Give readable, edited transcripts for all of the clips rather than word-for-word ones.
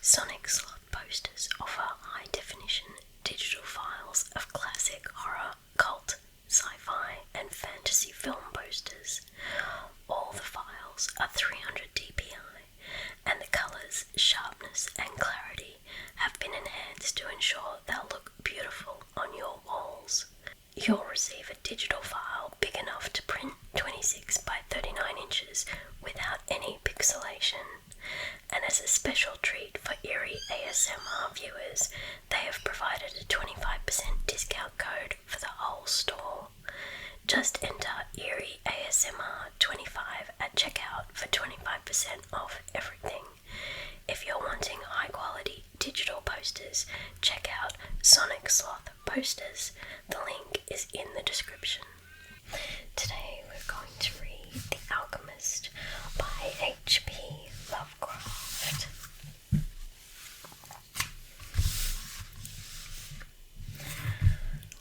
Sonic Sloth posters offer high-definition digital files of classic horror, cult, sci-fi and fantasy film posters. All the files are 300 dpi and the colours, sharpness and clarity have been enhanced to ensure they'll look beautiful on your walls. You'll receive a digital file big enough to print 26 by 39 inches without any pixelation. And as a special treat for Eerie ASMR viewers, they have provided a 25% discount code for the whole store. Just enter Eerie ASMR 25 at checkout for 25% off everything. If you're wanting high quality digital posters, check out Sonic Sloth Posters. The link is in the description. Today we're going to read The Alchemist by HP Lovecraft.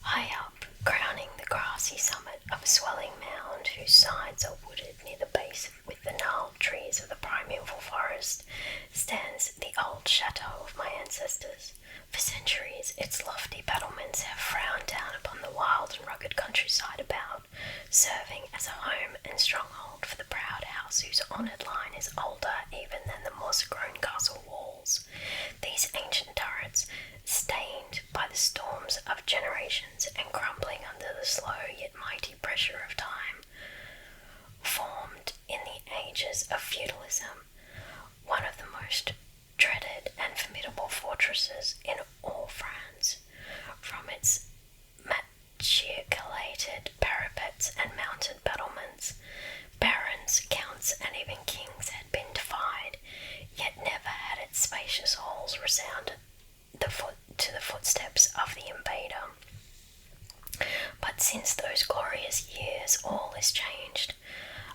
High up, crowning the grassy summit of a swelling mound whose sides are wooded near the base with the gnarled trees of the primeval forest, stands the old chateau of my ancestors. For centuries, its lofty battlements have frowned down upon the wild and rugged countryside about, serving as a home and stronghold for the proud house whose honoured line is older even than the moss-grown castle walls. These ancient turrets, stained by the storms of generations and crumbling under the slow yet mighty pressure of time, formed in the ages of feudalism one of the most dreaded and formidable fortresses in all France. From its machicolated parapets and mounted battlements, barons, counts, and even kings had been defied, yet never had its spacious halls resounded to the footsteps of the invader. But since those glorious years, all is changed.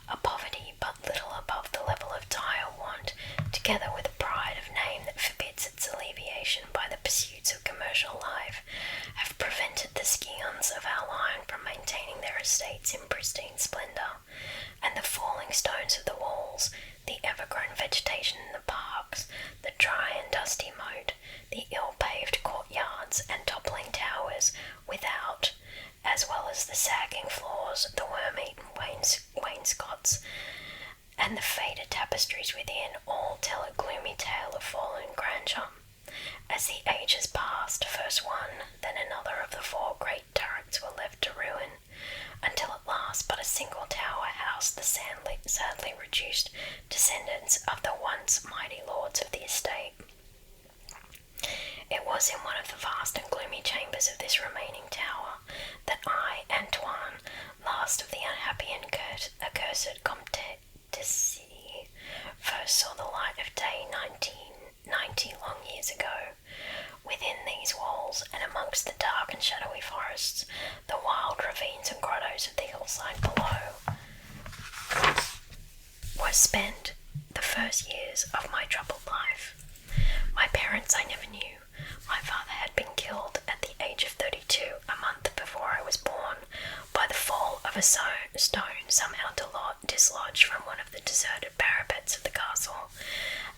A poverty but little above the level of dire want, together with a pride of name that forbids its alleviation by the pursuits of commercial life, have prevented the scions of our line from maintaining their estates in pristine splendour, and the falling stones of the walls, the ever-grown vegetation in the parks, the dry and dusty moat, the ill-paved courtyards and toppling towers without, as well as the sagging floors, the worm-eaten wainscots, and the faded tapestries within, all tell a gloomy tale of fallen grandeur. As the ages passed, first one, then another of the four great turrets were left to ruin, until at last but a single tower housed the sadly reduced descendants of the once mighty lords of the estate. It was in one of the vast and gloomy chambers of this remaining tower that I, Antoine, last of the unhappy and accursed Comtesse, first saw the light of day 1990 long years ago. Within these walls, and amongst the dark and shadowy forests, the wild ravines and grottos of the hillside below, were spent the first years of my troubled life. My parents I never knew. My father had been killed at the age of 32, a month before I was born, by the fall of a stone somehow dislodged from one of the deserted parapets of the castle,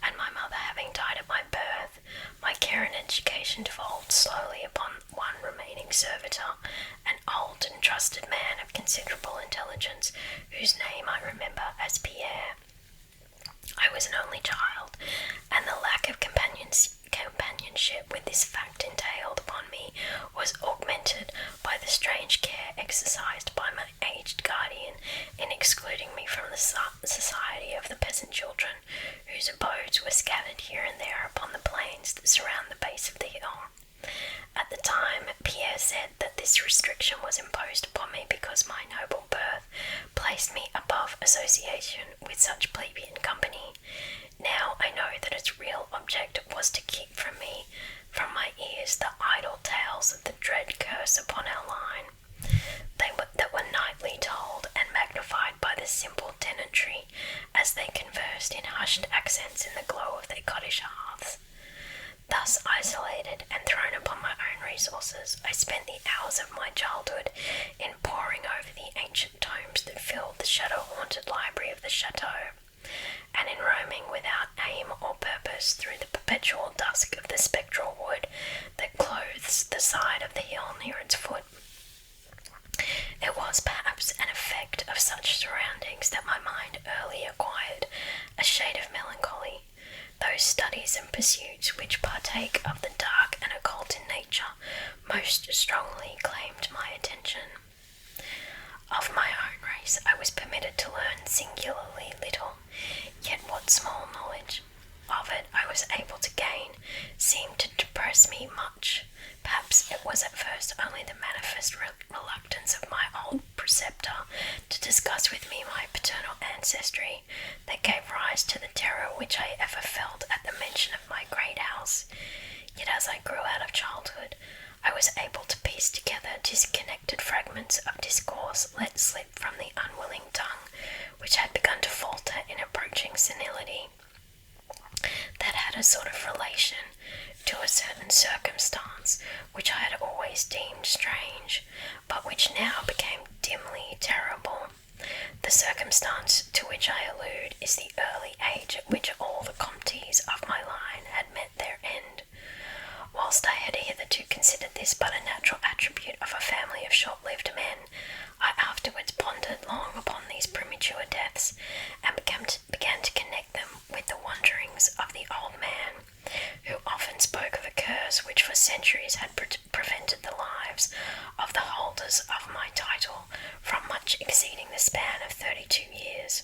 and my mother having died at my birth, my care and education devolved slowly upon one remaining servitor, an old and trusted man of considerable intelligence, whose name I remember as Pierre. I was an only child, and the lack of companionship with this fact entailed upon me was augmented by the strange care exercised by my aged guardian in excluding me from the society of the peasant children, whose abodes were scattered here and there upon the plains that surround the base of the hill. At the time, Pierre said that this restriction was imposed upon me because my noble birth placed me above association with such plebeian company. Now I know that its real object was to keep from my ears the idle tales of the dread curse upon our line, that were nightly told and magnified by the simple tenantry as they conversed in hushed accents in the glow of their cottage hearths. Thus isolated and thrown upon my own resources, I spent the hours of my childhood in poring over the ancient tomes that filled the shadow-haunted library of the chateau, and in roaming without aim or purpose through the perpetual dark dusk of the spectral wood that clothes the side of the hill near its foot. It was perhaps an effect of such surroundings that my mind early acquired a shade of melancholy. Those studies and pursuits which partake of the dark and occult in nature most strongly claimed my attention. Of my own race I was permitted to learn singularly little, yet what small knowledge of it I was able to gain seemed to depress me much. Perhaps it was at first only the manifest reluctance of my old preceptor to discuss with me my paternal ancestry that gave rise to the terror which I ever felt at the mention of my great house. Yet as I grew out of childhood, I was able to piece together disconnected fragments of discourse let slip from the unwilling tongue which had begun to falter in approaching senility, that had a sort of relation to a certain circumstance which I had always deemed strange, but which now became dimly terrible. The circumstance to which I allude is the early age at which all the Comtes of my line had met their end. Whilst I had hitherto considered this but a natural attribute of a family of short-lived men, I afterwards pondered long upon these premature deaths, and began to connect them with the wanderings of the old man, who often spoke of a curse which for centuries had prevented the lives of the holders of my title from much exceeding the span of 32 years.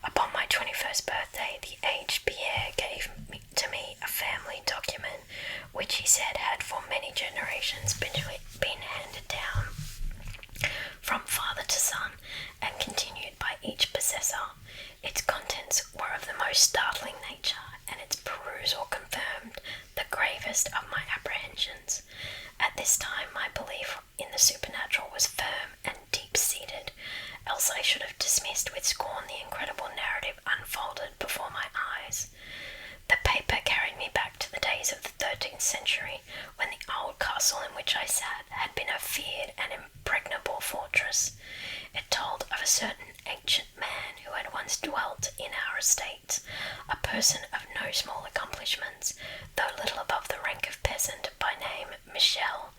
Upon my 21st birthday, the aged Pierre gave to me a family document, which he said had for many generations been handed down from father to son, and continued by each possessor. Its contents were of the most startling nature, and its perusal confirmed the gravest of my apprehensions. At this time my belief in the supernatural was firm and deep-seated, else I should have dismissed with scorn the incredible narrative unfolded before my eyes. The paper carried me back to the days of the 13th century, when the old castle in which I sat had been a feared and impregnable fortress. It told of a certain ancient man who had once dwelt in our estates, a person of no small accomplishments, though little above the rank of peasant, by name Michel,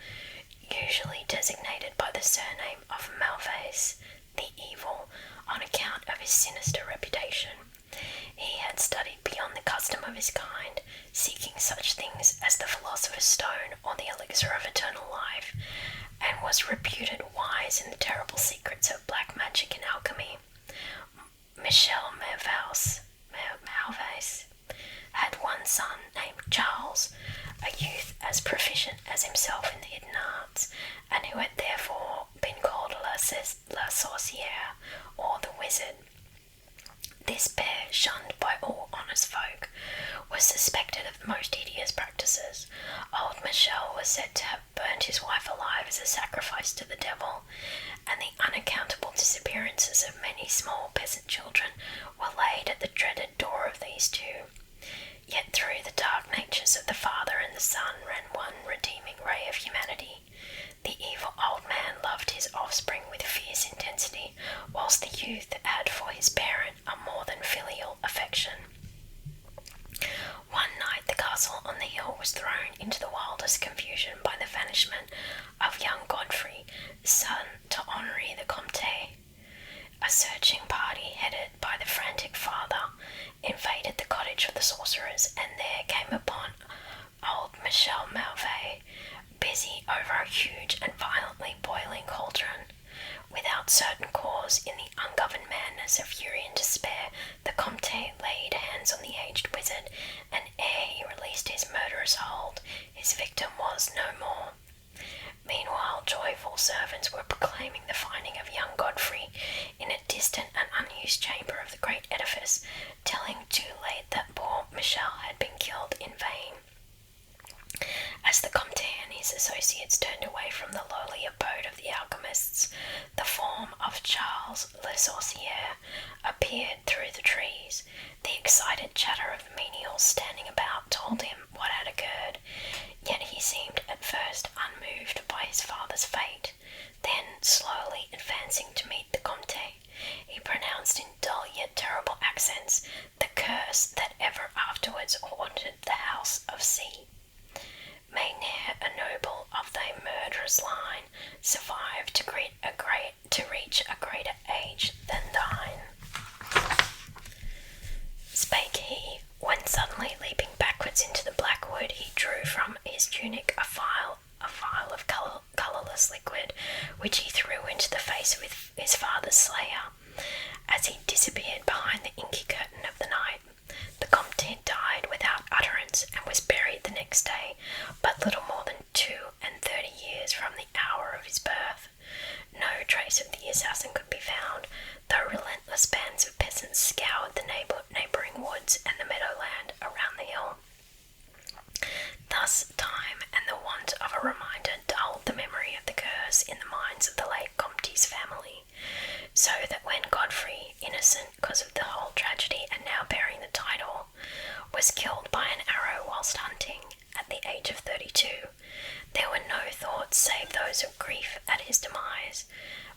usually designated by the surname of Malvaise, the evil, on account of his sinister reputation. He had studied beyond the custom of his kind, seeking such things as the philosopher's stone or the elixir of eternal life, and was reputed wise in the terrible secrets of black magic and alchemy. Michel Malvaise had one son named Charles, a youth as proficient as himself in the hidden arts, and who had therefore been called La Sorcière, or the Wizard. This pair, shunned by all honest folk, was suspected of the most hideous practices. Old Michel was said to have burnt his wife alive as a sacrifice to the devil, and the unaccountable disappearances of many small peasant children were laid at the dreaded door of these two. Yet through the dark natures of the father and the son ran one redeeming ray of humanity. The evil old man loved his offspring with fierce intensity, whilst the youth had for his parent a more than filial affection. One night the castle on the hill was thrown into the wildest confusion by the vanishment of young Godfrey, son to Henri the Comte. A searching party, headed by the frantic father, invaded the cottage of the sorcerers, and there came upon old Michel Malvaise, busy over a huge and violently boiling cauldron. Without certain cause, in the ungoverned madness of fury and despair, the Comte laid hands on the aged wizard, and ere he released his murderous hold, his victim was no more. Meanwhile, joyful servants were proclaiming the finding of young Godfrey in a distant and unused chamber of the great edifice, telling too late that poor Michel had been killed in vain. As the Comte and his associates turned away from the lowly abode of the alchemists, the form of Charles Le Sorcière appeared through the trees. The excited chatter of the menials standing about told him what had occurred, yet he seemed at first unmoved by his father's fate. Then, slowly advancing to meet the Comte, he pronounced in dull yet terrible accents the curse that ever afterwards haunted the house of sea. May ne'er a noble of thy murderous line survive to reach a greater age than thine. Spake he, when suddenly leaping backwards into the black wood, he drew from his tunic a vial of colourless liquid, which he threw into the face of his father's slayer. As he disappeared behind the inky curtain of the night, the Comte died without utterance and was buried the next day, but little more than 32 years from the hour of his birth. No trace of the assassin could be found, though relentless bands of peasants scoured the neighbouring woods and the meadowland around the hill. Thus time and the want of a reminder dulled the memory of the curse in the minds of the late Comte's family, so that when Godfrey, innocent because of the whole tragedy and now bearing the title, was killed by an arrow whilst hunting at the age of 32, there were no thoughts save those of grief at his demise.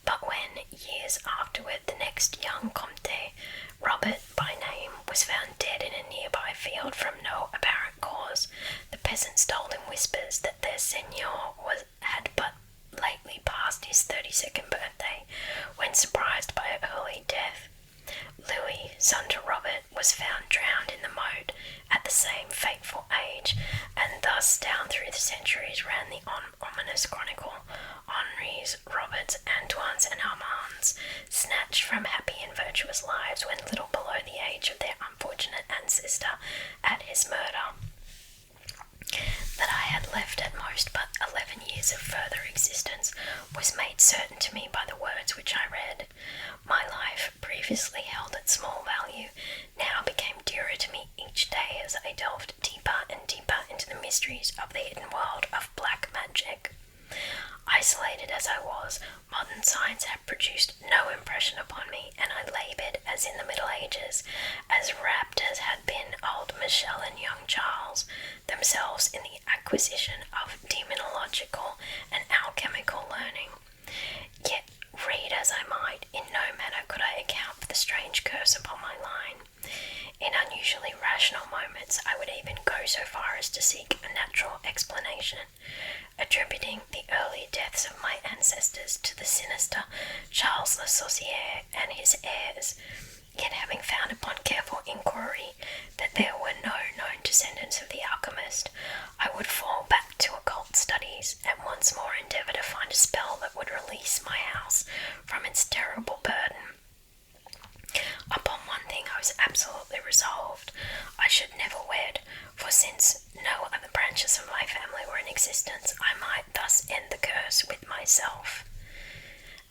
But when, years afterward, the next young Comte, Robert by name, was found dead in a nearby field from no apparent cause, the peasants told in whispers that their seigneur had but lately passed his 32nd birthday, when surprised by early death. Louis, son to Robert, was found drowned in the moat at the same fateful age, and thus down through the centuries ran the ominous chronicle. Henri's, Robert's, Antoine's, and Armand's, snatched from happy and virtuous lives when little below the age of their unfortunate ancestor at his murder. That I had left at most but 11 years of further existence was made certain to me by the words which I read. My life, previously held at small value, now became dearer to me each day as I delved deeper and deeper into the mysteries of the hidden world of black magic. Isolated as I was, modern science had produced no impression upon me, and I laboured as in the Middle Ages, as rapt as had been old Michel and young Charles, themselves in the acquisition of demonological and alchemical learning. Yet, read as I might, in no manner could I account for the strange curse upon my line. In unusually rational moments, I would even go so far as to seek a natural explanation, attributing the early deaths of my ancestors to the sinister Charles Le Sorcier and his heirs. Yet having found upon careful inquiry that there were no known descendants of the Alchemist, I would fall back to occult studies and once more endeavour to find a spell that would release my house from its terrible burden. Upon one thing I was absolutely resolved. I should never wed, for since no other branches of my family were in existence, I might thus end the curse with myself.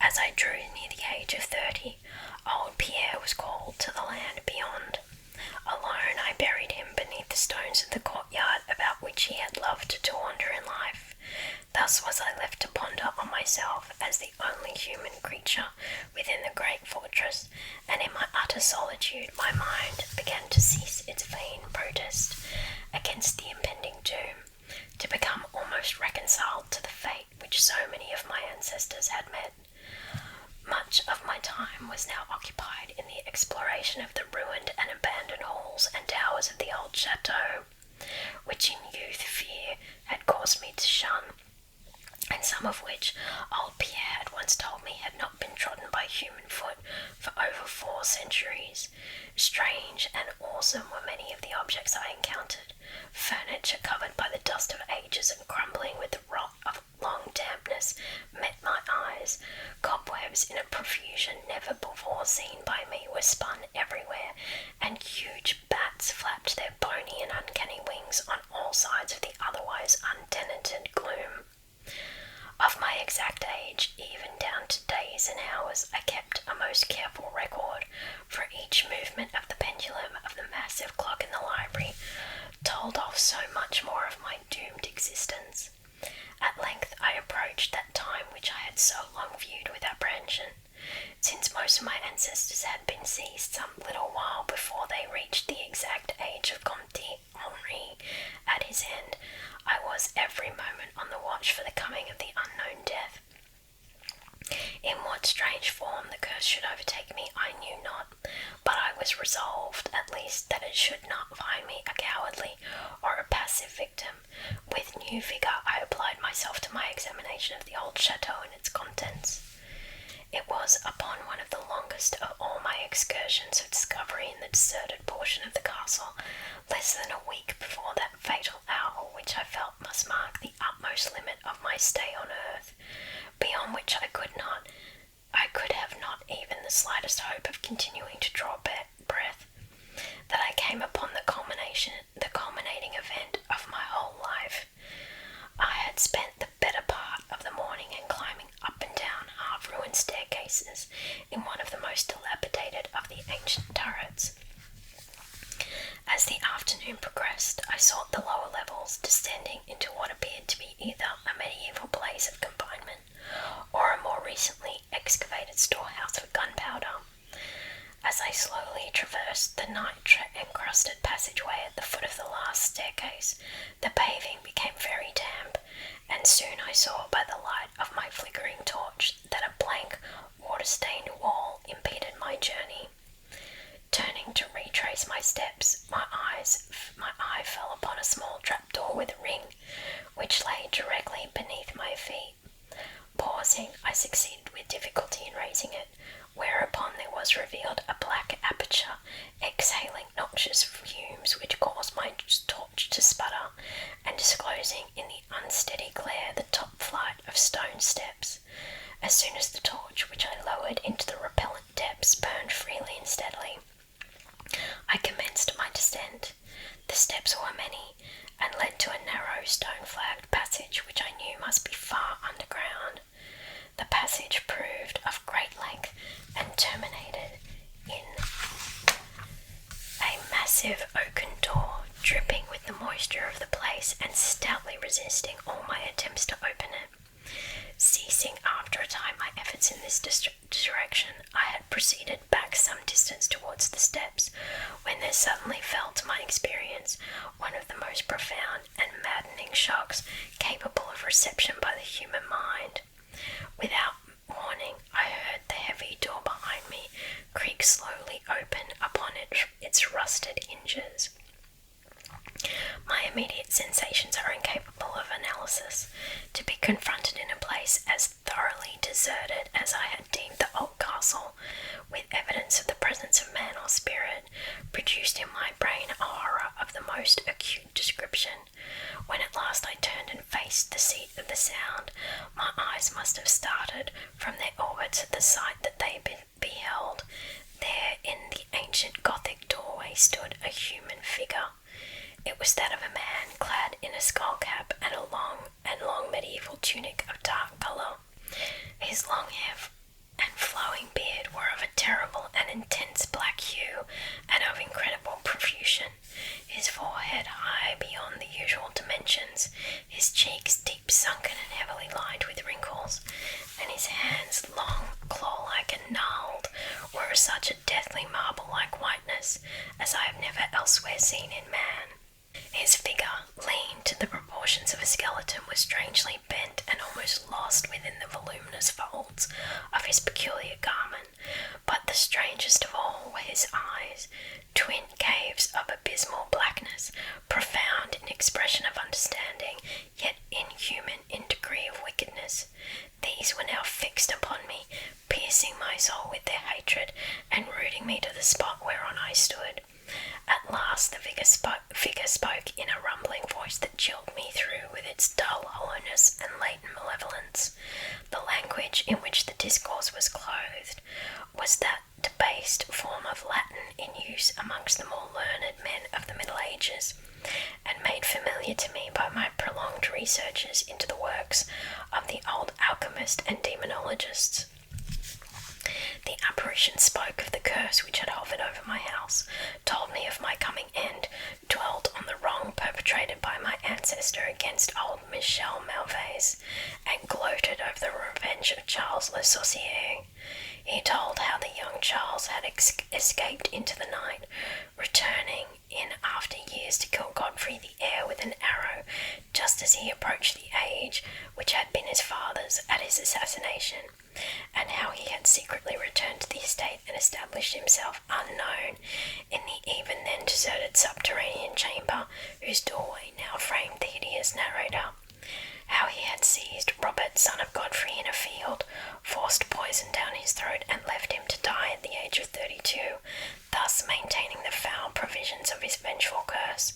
As I drew near the age of 30, old Pierre was called to the land beyond. Alone I buried him beneath the stones of the courtyard about which he had loved to wander in life. Thus was I left to ponder on myself as the only human creature within the great fortress, and in my utter solitude my mind began to cease its vain protest against the impending doom, to become almost reconciled to the fate which so many of my ancestors had met. Much of my time was now occupied in the exploration of the ruined and abandoned halls and towers of the old chateau, which in youth fear had caused me to shun, and some of which old Pierre had once told me had not been trodden by human foot for over 4 centuries. Strange and awesome were many of the objects I encountered. Furniture covered by the dust of ages and crumbling with the rot of long dampness met my eyes. Cobwebs in a profusion never before seen by me were spun everywhere, and huge bats flapped their bony and uncanny wings on all sides of the otherwise untenanted gloom. Of my exact age, even down to days and hours, I kept a most careful record, for each movement of the pendulum of the massive clock in the library told of so much more of my doomed existence. At length I approached that time which I had so long viewed with apprehension. Since most of my ancestors had been seized some little while before they reached the exact age of Comte Henri at his end, I was every moment on the watch for the coming of the unknown death. In what strange form the curse should overtake me I knew not, but I was resolved at least that it should not find me a cowardly or a passive victim new vigour I applied myself to my examination of the old chateau and its contents. It was upon one of the longest of all my excursions of discovery in the deserted portion of the castle, less than a week before that fatal hour which I felt must mark the utmost limit of my stay on earth, beyond which I could have not even the slightest hope of continuing to draw breath, that I came upon the culminating event of my whole life. I had spent the better part of the morning in climbing up and down half-ruined staircases in one of the most dilapidated of the ancient turrets. As the afternoon progressed, I sought the lower levels, descending into what appeared to be either a medieval place of confinement or a more recently excavated storehouse for gunpowder. As I slowly traversed the nitre-encrusted passageway at the foot of the last staircase, the paving became very damp, and soon I saw by the light of my flickering torch that a blank, water-stained wall impeded my journey. Turning to retrace my steps, my eye fell upon a small trapdoor with a ring, which lay directly beneath my feet. Pausing, I succeeded with difficulty in raising it, whereupon there was revealed a black aperture, exhaling noxious fumes which caused my torch to sputter, and disclosing in the unsteady glare the top flight of stone steps. As soon as the torch, which I lowered into the repellent depths, burned freely and steadily, I commenced my descent. The steps were many, and led to a narrow stone-flagged passage which I knew must be far underground. The passage proved of great length and terminated in a massive oaken door, dripping with the moisture of the place and stoutly resisting all my attempts to open it. Ceasing after a time my efforts in this direction, I had proceeded back some distance towards the steps, when there suddenly fell to my experience one of the most profound and maddening shocks capable of reception by the human mind. Without warning, I heard the heavy door behind me creak slowly open upon its rusted hinges. My immediate sensations are incapable of analysis. To be confronted in a place as thoroughly deserted as I had deemed the old castle, with evidence of the presence of man or spirit, produced in my brain a horror of the most acute description. When at last I turned and faced the seat of the sound, my eyes must have started from their orbits at the sight that they beheld. There, in the ancient Gothic doorway, stood a human figure. It was that of a man clad in a skull cap and a long medieval tunic of dark colour. His long hair and flowing beard were of a terrible and intense black hue and of incredible profusion, his forehead high beyond the usual dimensions, his cheeks deep sunken and heavily lined with wrinkles, and his hands, long, claw-like and gnarled, were of such a deathly marble-like whiteness as I have never elsewhere seen in man. His figure, lean to the proportions of a skeleton, was strangely bent and almost lost within the voluminous folds of his peculiar garment, but the strangest of all were his eyes, twin caves of abysmal blackness, profound in expression of understanding, yet inhuman in degree of wickedness. These were now fixed upon me, piercing my soul with their hatred, and rooting me to the spot whereon I stood. At last the figure spoke in a rumbling voice that chilled me through with its dull hollowness and latent malevolence. The language in which the discourse was clothed was that debased form of Latin in use amongst the more learned men of the Middle Ages, and made familiar to me by my prolonged researches into the works of the old alchemist and demonologists. The apparition spoke of the curse which had hovered over my house, told me of my coming end, dwelt on the wrong perpetrated by my ancestor against old Michel Malvais, and gloated over the revenge of Charles Le Sorcier. He told how the young Charles had escaped into the night, returning in after years to kill Godfrey the heir with an arrow, just as he approached the age which had been his father's at his assassination, and how he had secretly returned to the estate and established himself unknown in the even then deserted subterranean chamber whose doorway now framed the hideous narrator. son of Godfrey in a field, forced poison down his throat and left him to die at the age of 32, thus maintaining the foul provisions of his vengeful curse.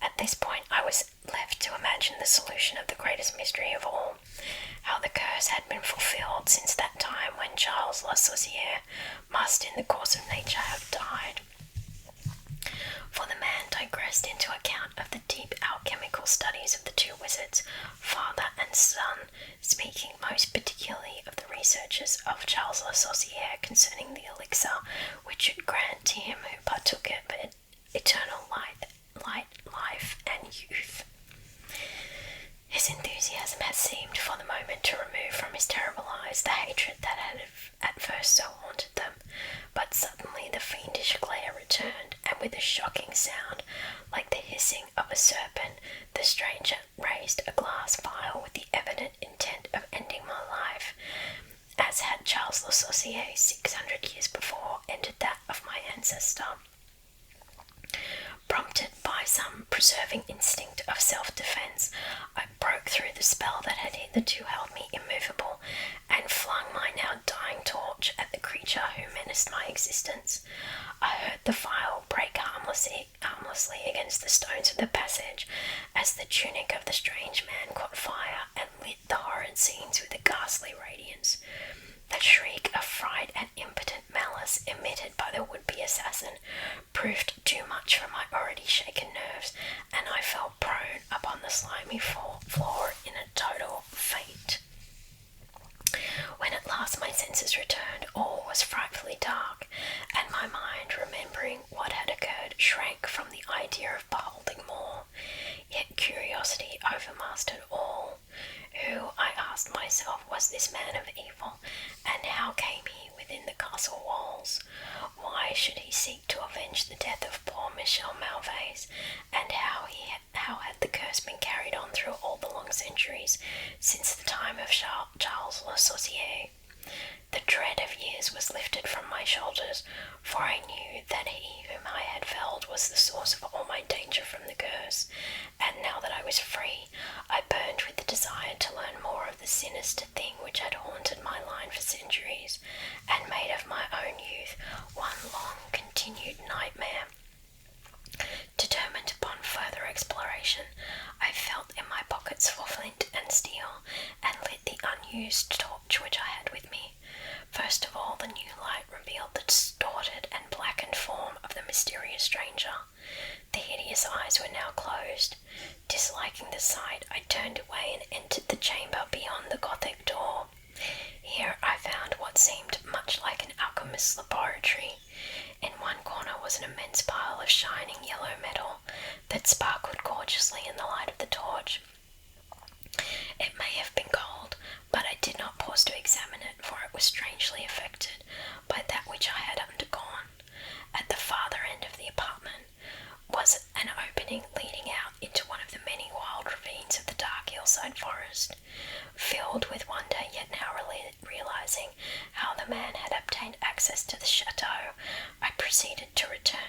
At this point I was left to imagine the solution of the greatest mystery of all, how the curse had been fulfilled since that time when Charles Le Sorcier must in the course of nature have died. For the man digressed into account of the deep alchemical studies of the two wizards, father and son, speaking most particularly of the researches of Charles Le Sorcier concerning the elixir which should grant to him who partook of it eternal life and youth. His enthusiasm had seemed for the moment to remove from his terrible eyes the hatred that had at first so haunted them, but suddenly the fiendish glare returned, and with a shocking sound, like the hissing of a serpent, the stranger raised a glass vial with the evident intent of ending my life, as had Charles Le Sorcier 600 years before entered that of my ancestor. Prompted by some preserving instinct of self-defence, I broke through the spell that had hitherto held me immovable, and flung my now dying torch at the creature who menaced my existence. I heard the vial break harmlessly against the stones of the passage, as the tunic of the strange man caught fire and lit the horrid scenes with a ghastly radiance. The shriek of fright and impotent malice emitted by the would-be assassin proved too much for my already shaken nerves, and I fell prone upon the slimy floor in a total faint. When at last my senses returned, all was frightfully dark, and my mind, remembering what had occurred, shrank from the idea of beholding more. Yet curiosity overmastered all. Who, I asked myself, was this man of evil, and how came he within the castle walls? Why should he seek to avenge the death of poor Michel Malvaise, and how had the curse been carried on through all the long centuries since the time of Charles Le Sorcier? The dread of years was lifted from my shoulders, for I knew that he whom I had felled was the source of all my danger from the curse, and now that I was free, I burned with the desire to learn more of the sinister thing which had haunted my line for centuries, and made of my own youth one long continued nightmare. Determined upon further exploration, I felt in my pockets for flint and steel, and lit the unused torch which I had with me. First of all, the new light revealed the distorted and blackened form of the mysterious stranger. The hideous eyes were now closed. Disliking the sight, I turned away and entered the chamber beyond the Gothic door. Here I found what seemed much like an alchemist's laboratory. In one corner was an immense pile of shining yellow metal that sparkled gorgeously in the light of the torch. It may have been gold, but I did not pause to examine it, for it was strangely affected by that which I had undergone. At the farther end of the apartment was an opening leading out into one of the many wild ravines of the dark hillside forest. Filled with wonder, yet now realizing how the man had obtained access to the chateau, I proceeded to return.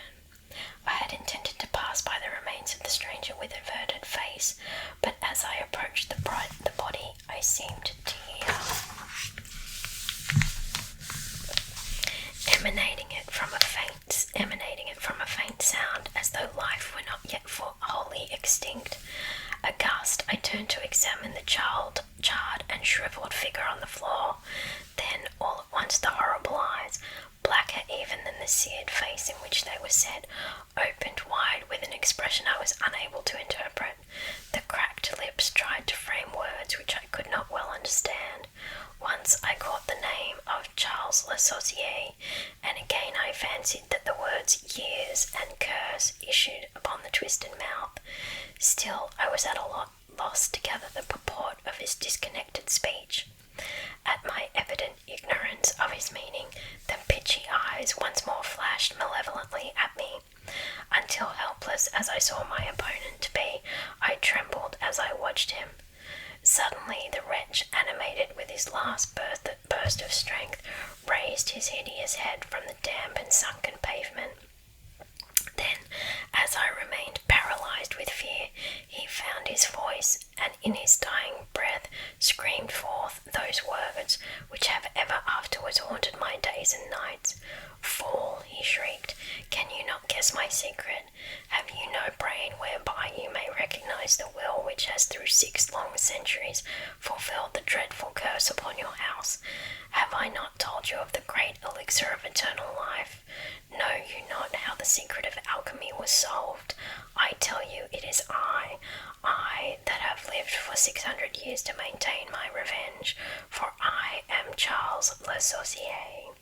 I had intended to pass by the remains of the stranger with averted face, but as I approached the body, I seemed to hear, emanating it from a faint sound, as though life were not yet wholly extinct. Aghast, I turned to examine the charred and shriveled figure on the floor. Then, all at once, the horrible eyes, blacker even than the seared face in which they were set, opened wide with an expression I was unable to interpret. The cracked lips tried to frame words which I could not well understand. Once I caught the name of Charles Le Sorcier, and again I fancied that the words years and curse issued upon the twisted mouth. Still, I was at a loss to gather the purport of his disconnected speech. At my evident ignorance of his meaning, the pitchy eyes once more flashed malevolently at me. Until helpless as I saw my opponent to be, I trembled as I watched him. Suddenly the wretch, animated with his last burst of strength, raised his hideous head from the damp and sunken pavement. Then, as I remained paralyzed with fear, he found his voice, and in his dying breath screamed forth days and nights. Fool, he shrieked, can you not guess my secret? Have you no brain whereby you may recognize the will which has through 6 long centuries fulfilled the dreadful curse upon your house? Have I not told you of the great elixir of eternal life? Know you not how the secret of alchemy was solved? I tell you, it is I that have lived for 600 years to maintain my revenge, for I am Charles Le Saucier.